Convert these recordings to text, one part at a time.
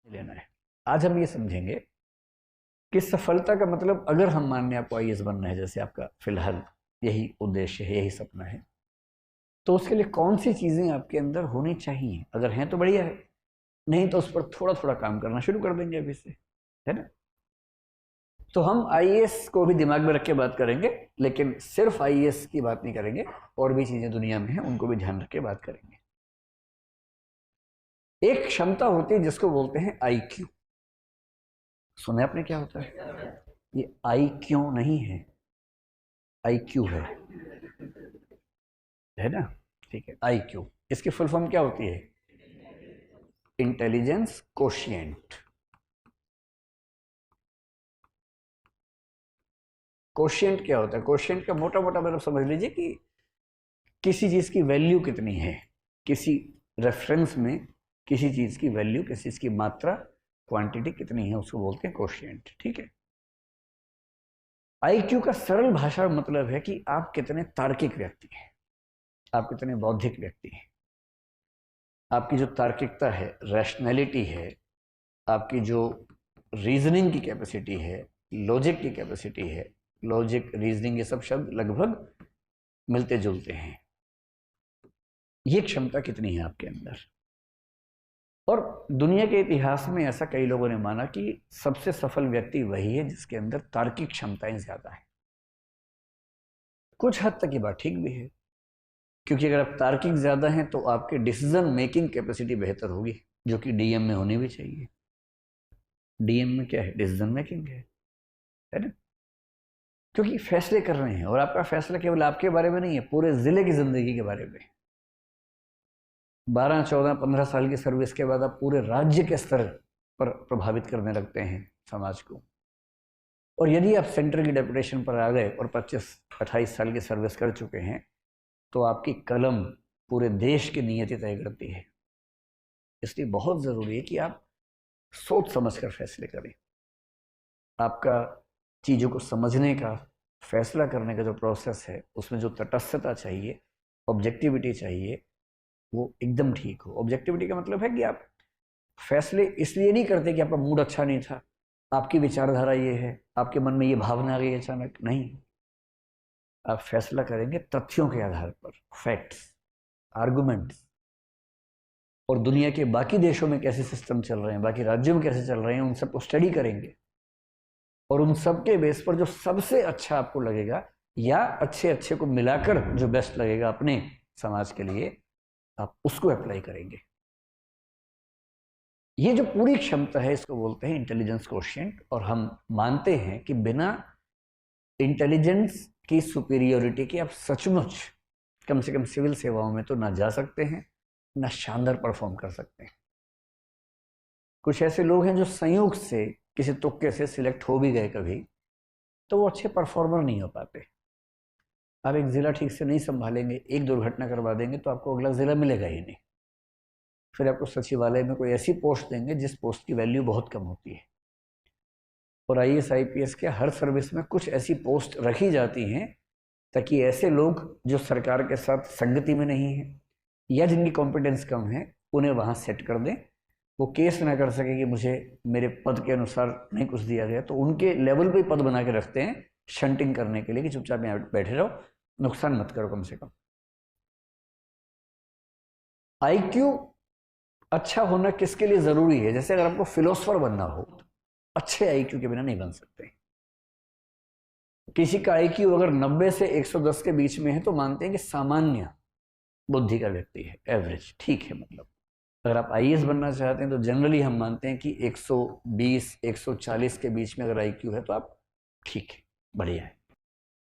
लेना है। आज हम ये समझेंगे कि सफलता का मतलब, अगर हम मान लें आपको आईएएस बनना है, जैसे आपका फिलहाल यही उद्देश्य है, यही सपना है, तो उसके लिए कौन सी चीज़ें आपके अंदर होनी चाहिए। अगर हैं तो बढ़िया है, नहीं तो उस पर थोड़ा थोड़ा काम करना शुरू कर देंगे अभी से, है ना। तो हम आईएएस को भी दिमाग में रख के बात करेंगे, लेकिन सिर्फ आईएएस की बात नहीं करेंगे, और भी चीज़ें दुनिया में हैं उनको भी ध्यान रख के बात करेंगे। एक क्षमता होती है जिसको बोलते हैं आईक्यू। सुना आपने क्या होता है? ये आई क्यों नहीं है, आई क्यू है ना। ठीक है, आई क्यू, इसकी फुल फॉर्म क्या होती है? Intelligence quotient. कोशिएंट क्या होता है? कोशिएंट का मोटा मोटा मतलब समझ लीजिए कि किसी चीज की वैल्यू कितनी है, किसी रेफरेंस में किसी चीज की वैल्यू, किसी चीज की मात्रा, क्वांटिटी कितनी है, उसको बोलते हैं कोशिएंट। ठीक है। आईक्यू का सरल भाषा में मतलब है कि आप कितने तार्किक व्यक्ति हैं, आप कितने बौद्धिक व्यक्ति हैं, आपकी जो तार्किकता है, रैशनैलिटी है, आपकी जो रीजनिंग की कैपेसिटी है, लॉजिक की कैपेसिटी है, लॉजिक, रीजनिंग, ये सब शब्द लगभग मिलते जुलते हैं। ये क्षमता कितनी है आपके अंदर? और दुनिया के इतिहास में ऐसा कई लोगों ने माना कि सबसे सफल व्यक्ति वही है जिसके अंदर तार्किक क्षमताएं ज्यादा है। कुछ हद तक ये बात ठीक भी है, क्योंकि अगर आप तार्किक ज्यादा हैं तो आपके डिसीजन मेकिंग कैपेसिटी बेहतर होगी, जो कि डीएम में होनी भी चाहिए। डीएम में क्या है? डिसीजन मेकिंग है ना। क्योंकि फैसले कर रहे हैं, और आपका फैसला केवल आपके बारे में नहीं है, पूरे जिले की जिंदगी के बारे में। 12, 14, 15 साल की सर्विस के बाद आप पूरे राज्य के स्तर पर प्रभावित करने लगते हैं समाज को। और यदि आप सेंटर की डेपुटेशन पर आ गए और 25-28 साल की सर्विस कर चुके हैं, तो आपकी कलम पूरे देश की नियति तय करती है। इसलिए बहुत ज़रूरी है कि आप सोच समझ कर फैसले करें। आपका चीज़ों को समझने का, फैसला करने का जो प्रोसेस है, उसमें जो तटस्थता चाहिए, ऑब्जेक्टिविटी चाहिए, वो एकदम ठीक हो। ऑब्जेक्टिविटी का मतलब है कि आप फैसले इसलिए नहीं करते कि आपका मूड अच्छा नहीं था, आपकी विचारधारा ये है, आपके मन में ये भावना आ गई अचानक, नहीं। आप फैसला करेंगे तथ्यों के आधार पर, फैक्ट्स, आर्गुमेंट्स, और दुनिया के बाकी देशों में कैसे सिस्टम चल रहे हैं, बाकी राज्यों में कैसे चल रहे हैं, उन सबको स्टडी करेंगे। और उन सब के बेस पर जो सबसे अच्छा आपको लगेगा, या अच्छे अच्छे को मिलाकर जो बेस्ट लगेगा अपने समाज के लिए, आप उसको अप्लाई करेंगे। ये जो पूरी क्षमता है, इसको बोलते हैं इंटेलिजेंस कोशिएंट। और हम मानते हैं कि बिना इंटेलिजेंस की सुपीरियोरिटी के आप सचमुच कम से कम सिविल सेवाओं में तो ना जा सकते हैं, ना शानदार परफॉर्म कर सकते हैं। कुछ ऐसे लोग हैं जो संयोग से, किसी तुक्के से सिलेक्ट हो भी गए कभी, तो वो अच्छे परफॉर्मर नहीं हो पाते। आप एक ज़िला ठीक से नहीं संभालेंगे, एक दुर्घटना करवा देंगे, तो आपको अगला ज़िला मिलेगा ही नहीं। फिर आपको सचिवालय में कोई ऐसी पोस्ट देंगे जिस पोस्ट की वैल्यू बहुत कम होती है। और आईएएस आईपीएस के हर सर्विस में कुछ ऐसी पोस्ट रखी जाती हैं ताकि ऐसे लोग जो सरकार के साथ संगति में नहीं है, या जिनकी कॉम्पिटेंस कम है, उन्हें वहाँ सेट कर दें। वो केस ना कर सके कि मुझे मेरे पद के अनुसार नहीं कुछ दिया गया, तो उनके लेवल पे पद बना के रखते हैं शंटिंग करने के लिए, कि चुपचाप यहाँ बैठे रहो, नुकसान मत करो कम से कम। आईक्यू अच्छा होना किसके लिए जरूरी है? जैसे अगर आपको फिलोसफर बनना हो, अच्छे आईक्यू के बिना नहीं बन सकते। किसी का आईक्यू अगर 90 से 110 के बीच में है तो मानते हैं कि सामान्य बुद्धि का व्यक्ति है, एवरेज, ठीक है। मतलब अगर आप आईएएस बनना चाहते हैं तो जनरली हम मानते हैं कि 120, 140 के बीच में अगर आईक्यू है तो आप ठीक है, बढ़िया है।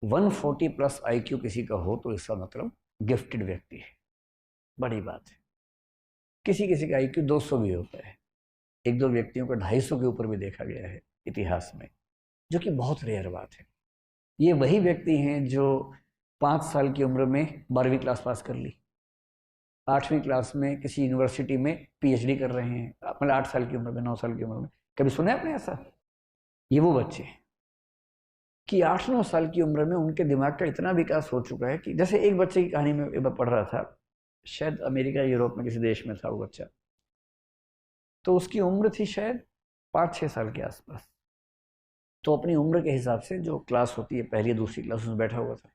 140 प्लस आईक्यू किसी का हो तो इसका मतलब गिफ्टेड व्यक्ति है, बड़ी बात है। किसी किसी का आईक्यू 200 भी होता है, एक दो व्यक्तियों का 250 के ऊपर भी देखा गया है इतिहास में, जो कि बहुत रेयर बात है। ये वही व्यक्ति हैं जो 5 साल की उम्र में 12वीं क्लास पास कर ली, 8वीं क्लास में किसी यूनिवर्सिटी में पीएचडी कर रहे हैं, मतलब 8 साल की उम्र में, 9 साल की उम्र में। कभी सुना है आपने ऐसा? ये वो बच्चे हैं कि 8-9 साल की उम्र में उनके दिमाग का इतना विकास हो चुका है कि, जैसे एक बच्चे की कहानी में एक बार पढ़ रहा था, शायद अमेरिका यूरोप में किसी देश में था वो बच्चा। तो उसकी उम्र थी शायद 5-6 साल के आसपास। तो अपनी उम्र के हिसाब से जो क्लास होती है पहली दूसरी क्लास, उसमें बैठा हुआ था।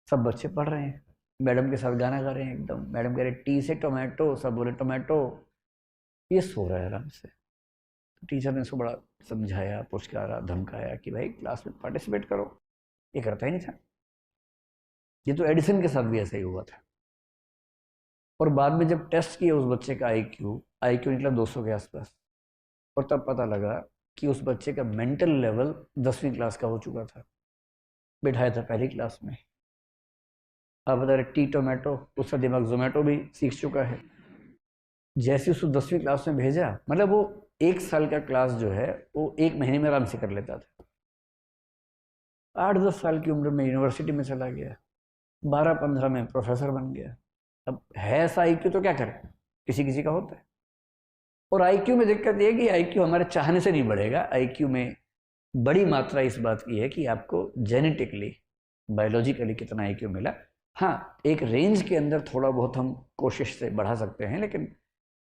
सब बच्चे पढ़ रहे हैं, मैडम के साथ गाना गा रहे हैं एकदम। मैडम कह रहे टी से टोमेटो, सब बोले टोमेटो। ये सो रहा है आराम से। तो टीचर ने उसको बड़ा समझाया, पुचकारा, धमकाया कि भाई क्लास में पार्टिसिपेट करो। ये करता ही नहीं था। ये तो एडिसन के साथ भी ऐसा ही हुआ था। और बाद में जब टेस्ट किया उस बच्चे का आईक्यू निकला 200 के आसपास, और तब पता लगा कि उस बच्चे का मेंटल लेवल 10वीं क्लास का हो चुका था। बिठाया था पहली क्लास में। आप बता रहे टी टोमेटो, उसका दिमाग जोमेटो भी सीख चुका है। जैसे उसको 10वीं क्लास में भेजा, मतलब वो 1 साल का क्लास जो है वो 1 महीने में आराम से कर लेता था। 8-10 साल की उम्र में यूनिवर्सिटी में चला गया, 12-15 में प्रोफेसर बन गया। अब है ऐसा आईक्यू तो क्या करें, किसी किसी का होता है। और आईक्यू में दिक्कत ये है कि आईक्यू हमारे चाहने से नहीं बढ़ेगा। आईक्यू में बड़ी मात्रा इस बात की है कि आपको जेनेटिकली, बायोलॉजिकली कितना आईक्यू मिला। हाँ, एक रेंज के अंदर थोड़ा बहुत हम कोशिश से बढ़ा सकते हैं, लेकिन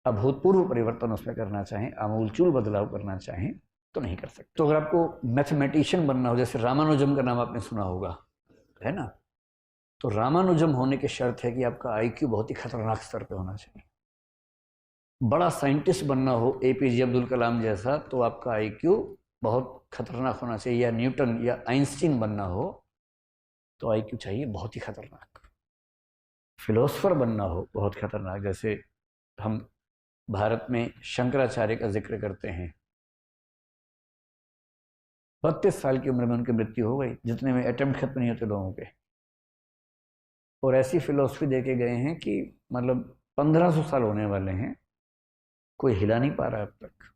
अभूतपूर्व परिवर्तन उसमें करना चाहें, आमूलचूल बदलाव करना चाहें तो नहीं कर सकते। तो अगर आपको मैथमेटिशियन बनना हो, जैसे रामानुजम का नाम आपने सुना होगा, है ना, तो रामानुजम होने की शर्त है कि आपका आईक्यू बहुत ही खतरनाक स्तर पे होना चाहिए। बड़ा साइंटिस्ट बनना हो एपीजे अब्दुल कलाम जैसा, तो आपका आईक्यू बहुत खतरनाक होना चाहिए। या न्यूटन या आइंस्टीन बनना हो तो आईक्यू चाहिए बहुत ही खतरनाक। फिलोसफर बनना हो बहुत खतरनाक, जैसे हम भारत में शंकराचार्य का जिक्र करते हैं। 32 साल की उम्र में उनकी मृत्यु हो गई, जितने में अटेम्प्ट खत्म नहीं होते लोगों के। और ऐसी फिलोसफी दे के गए हैं कि मतलब 1500 साल होने वाले हैं, कोई हिला नहीं पा रहा अब तक।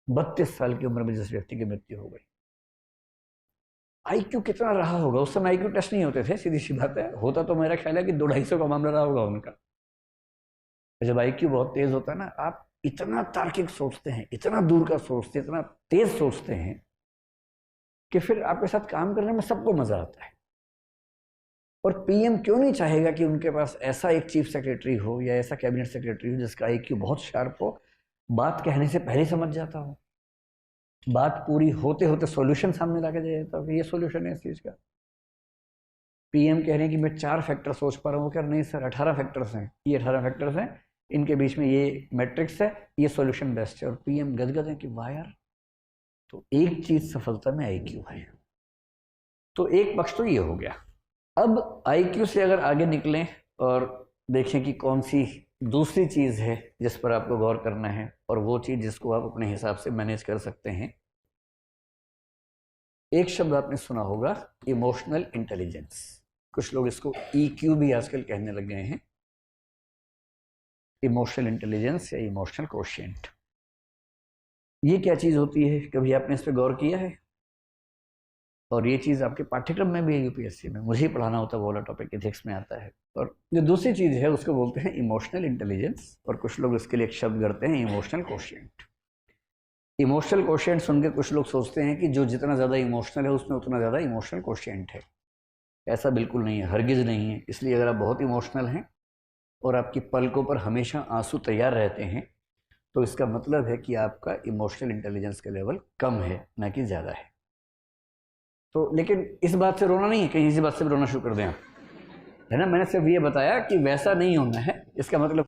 32 साल की उम्र में जिस व्यक्ति की मृत्यु हो गई। आईक्यू कितना रहा होगा उस समय? आईक्यू टेस्ट नहीं होते थे, सीधी सी बात है। होता तो मेरा ख्याल है कि 200-250 का मामला रहा होगा उनका। जब आईक्यू बहुत तेज होता है ना, आप इतना तार्किक सोचते हैं, इतना दूर का सोचते हैं, इतना तेज सोचते हैं कि फिर आपके साथ काम करने में सबको मजा आता है। और पीएम क्यों नहीं चाहेगा कि उनके पास ऐसा एक चीफ सेक्रेटरी हो या ऐसा कैबिनेट सेक्रेटरी हो जिसका आईक्यू बहुत शार्प हो, बात कहने से पहले समझ जाता हो, बात पूरी होते होते सॉल्यूशन सामने ला के दे देता हो कि ये सॉल्यूशन है इस चीज का। पीएम कह रहे हैं कि मैं 4 फैक्टर सोच पा रहा हूँ, क्या नहीं सर 18 फैक्टर्स हैं, ये 18 फैक्टर्स हैं, इनके बीच में ये मैट्रिक्स है, ये सॉल्यूशन बेस्ट है। और पीएम गदगद है कि वाह यार। तो एक चीज सफलता में आईक्यू है। तो एक पक्ष तो ये हो गया। अब आईक्यू से अगर आगे निकलें और देखें कि कौन सी दूसरी चीज है जिस पर आपको गौर करना है, और वो चीज जिसको आप अपने हिसाब से मैनेज कर सकते हैं। एक शब्द आपने सुना होगा, इमोशनल इंटेलिजेंस। कुछ लोग इसको ईक्यू भी आजकल कहने लग गए हैं। इमोशनल इंटेलिजेंस या इमोशनल कोशेंट, ये क्या चीज होती है? कभी आपने इस पर गौर किया है? और ये चीज़ आपके पाठ्यक्रम में भी है यूपीएससी में, मुझे ही पढ़ाना होता है, वो वाला टॉपिक एथिक्स में आता है। और जो दूसरी चीज़ है उसको बोलते हैं इमोशनल इंटेलिजेंस, और कुछ लोग इसके लिए एक शब्द करते हैं इमोशनल कोशिएंट। इमोशनल कोशिएंट सुन के कुछ लोग सोचते हैं कि जो जितना ज़्यादा इमोशनल है उसमें उतना ज़्यादा इमोशनल कोशिएंट है। ऐसा बिल्कुल नहीं है, हरगिज़ नहीं है। इसलिए अगर आप बहुत इमोशनल हैं और आपकी पलकों पर हमेशा आंसू तैयार रहते हैं, तो इसका मतलब है कि आपका इमोशनल इंटेलिजेंस का लेवल कम है, ना कि ज़्यादा है। तो लेकिन इस बात से रोना नहीं है, कहीं इसी बात से भी रोना शुरू कर दें आप, है ना। मैंने सिर्फ ये बताया कि वैसा नहीं होना है। इसका मतलब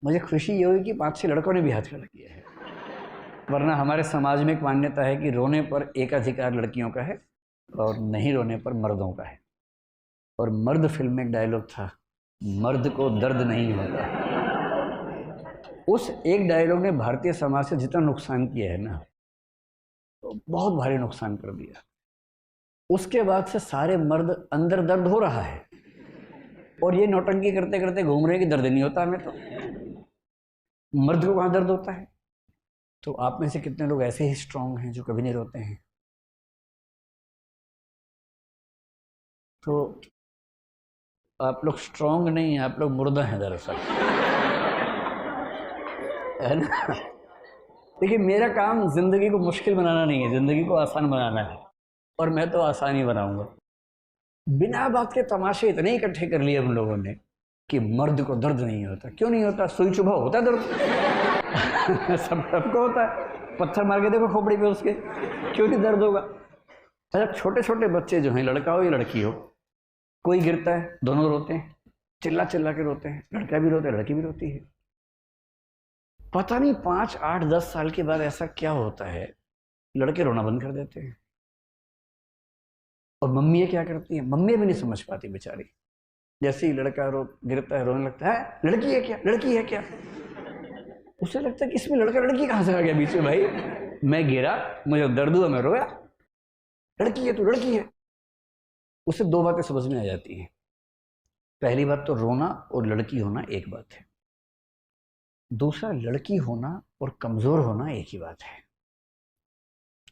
मुझे खुशी ये हुई कि 5-6 लड़कों ने भी हाथ खड़ा किया है, वरना हमारे समाज में एक मान्यता है कि रोने पर एकाधिकार लड़कियों का है और नहीं रोने पर मर्दों का है। और मर्द फिल्म में एक डायलॉग था, मर्द को दर्द नहीं होता। उस एक डायलॉग ने भारतीय समाज से जितना नुकसान किया है ना, तो बहुत भारी नुकसान कर दिया। उसके बाद से सारे मर्द अंदर दर्द हो रहा है और ये नौटंकी करते करते घूम रहे हैं कि दर्द नहीं होता हमें। तो मर्द को कहाँ दर्द होता है? तो आप में से कितने लोग ऐसे ही स्ट्रांग हैं जो कभी नहीं रोते हैं? तो आप लोग स्ट्रांग नहीं हैं, आप लोग मुर्दा हैं दरअसल, है ना। देखिए, मेरा काम जिंदगी को मुश्किल बनाना नहीं है, जिंदगी को आसान बनाना है, और मैं तो आसान ही बनाऊंगा। बिना बात के तमाशे इतने इकट्ठे कर लिए हम लोगों ने कि मर्द को दर्द नहीं होता। क्यों नहीं होता? सुई चुभा होता है दर्द सबको होता है। पत्थर मार के देखो खोपड़ी पे उसके, क्यों नहीं दर्द होगा? अच्छा, छोटे छोटे बच्चे जो हैं, लड़का हो या लड़की हो, कोई गिरता है दोनों रोते हैं, चिल्ला चिल्ला के रोते हैं, लड़का भी रोता है लड़की भी रोती है। पता नहीं 5, 8, 10 साल के बाद ऐसा क्या होता है, लड़के रोना बंद कर देते हैं। और मम्मी क्या करती है, मम्मी भी नहीं समझ पाती बेचारी। जैसे ही लड़का गिरता है, रोने लगता है, लड़की है क्या, लड़की है क्या? उसे लगता है कि इसमें लड़का लड़की कहाँ से आ गया बीच में? भाई मैं गिरा, मुझे दर्द हुआ, मैं रोया, लड़की है तो लड़की है। उसे 2 बातें समझ में आ जाती हैं। पहली बात तो रोना और लड़की होना एक बात है। दूसरा, लड़की होना और कमजोर होना एक ही बात है।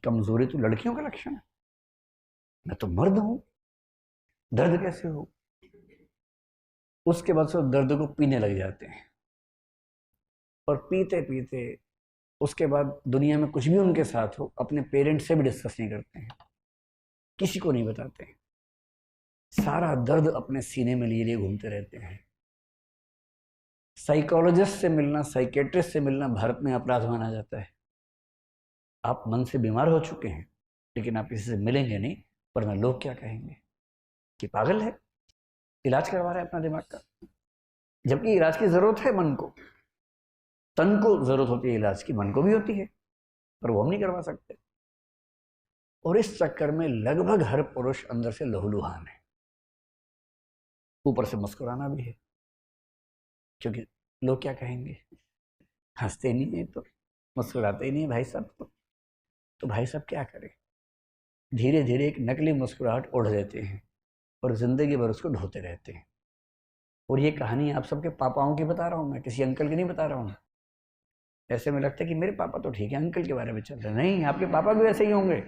कमजोरी तो लड़कियों का लक्षण है, मैं तो मर्द हूं, दर्द कैसे हो? उसके बाद से दर्द को पीने लग जाते हैं, और पीते पीते उसके बाद दुनिया में कुछ भी उनके साथ हो, अपने पेरेंट्स से भी डिस्कस नहीं करते हैं, किसी को नहीं बताते हैं। सारा दर्द अपने सीने में लिए लिए घूमते रहते हैं। साइकोलॉजिस्ट से मिलना, साइकेट्रिस्ट से मिलना भारत में अपराध माना जाता है। आप मन से बीमार हो चुके हैं, लेकिन आप किसी से मिलेंगे नहीं, वरना लोग क्या कहेंगे कि पागल है, इलाज करवा रहा है अपना दिमाग का। जबकि इलाज की जरूरत है मन को, तन को जरूरत होती है इलाज की, मन को भी होती है, पर वो हम नहीं करवा सकते। और इस चक्कर में लगभग हर पुरुष अंदर से लहूलुहान है, ऊपर से मुस्कुराना भी है, क्योंकि लोग क्या कहेंगे, हंसते नहीं है तो, मुस्कुराते ही नहीं है भाई साहब तो भाई साहब क्या करें? धीरे धीरे एक नकली मुस्कुराहट ओढ़ देते हैं और जिंदगी भर उसको ढोते रहते हैं। और ये कहानी आप सबके पापाओं की बता रहा हूँ मैं, किसी अंकल की नहीं बता रहा हूँ। ऐसे में लगता है कि मेरे पापा तो ठीक है, अंकल के बारे में चल रहे, नहीं, आपके पापा भी वैसे ही होंगे।